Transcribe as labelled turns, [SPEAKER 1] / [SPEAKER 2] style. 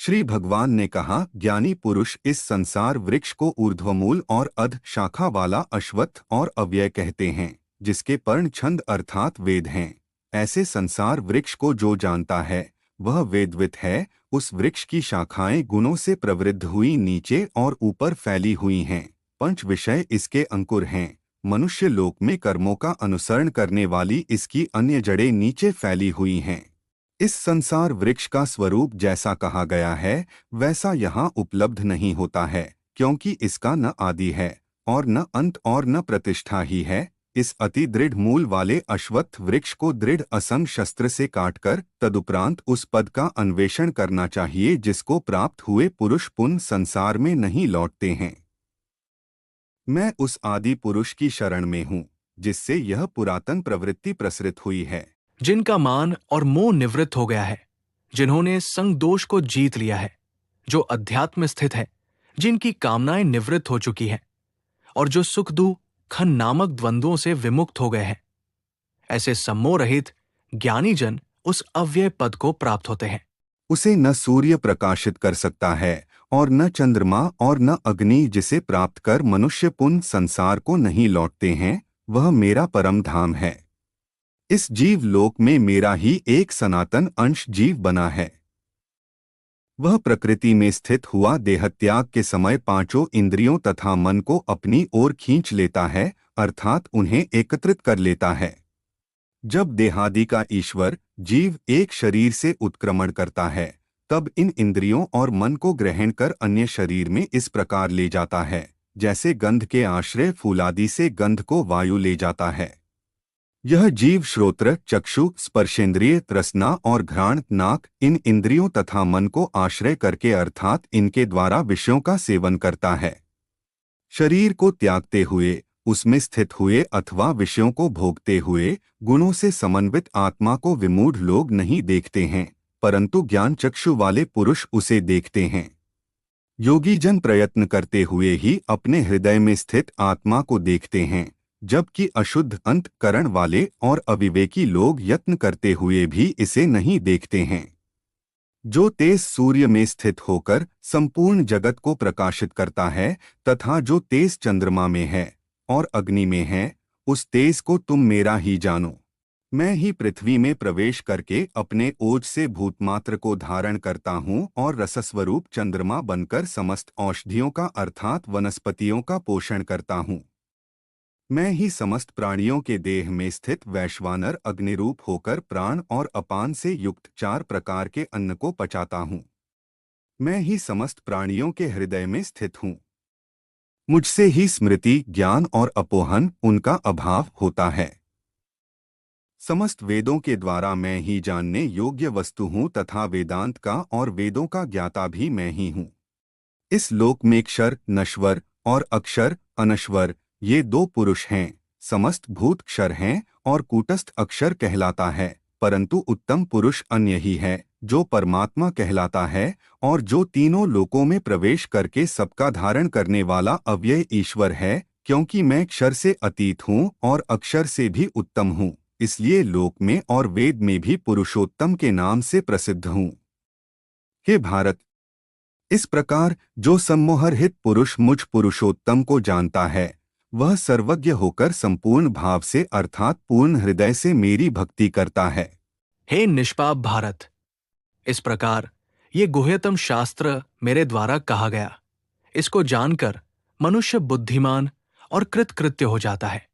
[SPEAKER 1] श्री भगवान ने कहा, ज्ञानी पुरुष इस संसार वृक्ष को ऊर्ध्वमूल और अध शाखा वाला अश्वत्थ और अव्यय कहते हैं, जिसके पर्ण छंद अर्थात वेद हैं। ऐसे संसार वृक्ष को जो जानता है वह वेदवित है। उस वृक्ष की शाखाएं गुणों से प्रवृद्ध हुई नीचे और ऊपर फैली हुई हैं। पंच विषय इसके अंकुर हैं। मनुष्य लोक में कर्मों का अनुसरण करने वाली इसकी अन्य जड़ें नीचे फैली हुई हैं। इस संसार वृक्ष का स्वरूप जैसा कहा गया है वैसा यहाँ उपलब्ध नहीं होता है, क्योंकि इसका न आदि है और न अंत और न प्रतिष्ठा ही है। इस अति दृढ़ मूल वाले अश्वत्थ वृक्ष को दृढ़ असंग शस्त्र से काटकर तदुपरांत उस पद का अन्वेषण करना चाहिए जिसको प्राप्त हुए पुरुष पुनः संसार में नहीं लौटते हैं। मैं उस आदि पुरुष की शरण में हूँ जिससे यह पुरातन प्रवृत्ति प्रसृत हुई है,
[SPEAKER 2] जिनका मान और मोह निवृत्त हो गया है, जिन्होंने संग दोष को जीत लिया है, जो अध्यात्म स्थित है, जिनकी कामनाएं निवृत्त हो चुकी हैं और जो सुख दुख खन नामक द्वंद्वों से विमुक्त हो गए हैं। ऐसे सम्मोह रहित ज्ञानी जन उस अव्यय पद को प्राप्त होते हैं।
[SPEAKER 1] उसे न सूर्य प्रकाशित कर सकता है और न चंद्रमा और न अग्नि, जिसे प्राप्त कर मनुष्य पुनः संसार को नहीं लौटते हैं। वह मेरा परम धाम है। इस जीव लोक में मेरा ही एक सनातन अंश जीव बना है। वह प्रकृति में स्थित हुआ देहत्याग के समय पांचों इंद्रियों तथा मन को अपनी ओर खींच लेता है, अर्थात उन्हें एकत्रित कर लेता है। जब देहादि का ईश्वर जीव एक शरीर से उत्क्रमण करता है, तब इन इंद्रियों और मन को ग्रहण कर अन्य शरीर में इस प्रकार ले जाता है, जैसे गंध के आश्रय फूलादि से गंध को वायु ले जाता है। यह जीव श्रोत्र, चक्षु, स्पर्शेंद्रिय, रसना और घ्राण, नाक, इन इंद्रियों तथा मन को आश्रय करके अर्थात इनके द्वारा विषयों का सेवन करता है। शरीर को त्यागते हुए, उसमें स्थित हुए अथवा विषयों को भोगते हुए गुणों से समन्वित आत्मा को विमूढ़ लोग नहीं देखते हैं, परंतु ज्ञान चक्षु वाले पुरुष उसे देखते हैं। योगी जन प्रयत्न करते हुए ही अपने हृदय में स्थित आत्मा को देखते हैं, जबकि अशुद्ध अंतकरण वाले और अविवेकी लोग यत्न करते हुए भी इसे नहीं देखते हैं। जो तेज सूर्य में स्थित होकर संपूर्ण जगत को प्रकाशित करता है तथा जो तेज चंद्रमा में है और अग्नि में है, उस तेज को तुम मेरा ही जानो। मैं ही पृथ्वी में प्रवेश करके अपने ओज से भूतमात्र को धारण करता हूँ और रसस्वरूप चंद्रमा बनकर समस्त औषधियों का अर्थात वनस्पतियों का पोषण करता हूँ। मैं ही समस्त प्राणियों के देह में स्थित वैश्वानर अग्निरूप होकर प्राण और अपान से युक्त 4 प्रकार के अन्न को पचाता हूँ। मैं ही समस्त प्राणियों के हृदय में स्थित हूँ। मुझसे ही स्मृति, ज्ञान और अपोहन, उनका अभाव होता है। समस्त वेदों के द्वारा मैं ही जानने योग्य वस्तु हूँ तथा वेदांत का और वेदों का ज्ञाता भी मैं ही हूँ। इस लोक में क्षर नश्वर और अक्षर अनश्वर, ये 2 पुरुष हैं। समस्त भूत क्षर हैं और कूटस्थ अक्षर कहलाता है, परंतु उत्तम पुरुष अन्य ही है जो परमात्मा कहलाता है और जो तीनों लोकों में प्रवेश करके सबका धारण करने वाला अव्यय ईश्वर है। क्योंकि मैं क्षर से अतीत हूँ और अक्षर से भी उत्तम हूँ, इसलिए लोक में और वेद में भी पुरुषोत्तम के नाम से प्रसिद्ध हूँ। हे भारत, इस प्रकार जो सम्मोहरहित पुरुष मुझ पुरुषोत्तम को जानता है, वह सर्वज्ञ होकर संपूर्ण भाव से अर्थात पूर्ण हृदय से मेरी भक्ति करता है।
[SPEAKER 2] हे निष्पाप भारत, इस प्रकार ये गुह्यतम शास्त्र मेरे द्वारा कहा गया। इसको जानकर मनुष्य बुद्धिमान और कृतकृत्य हो जाता है।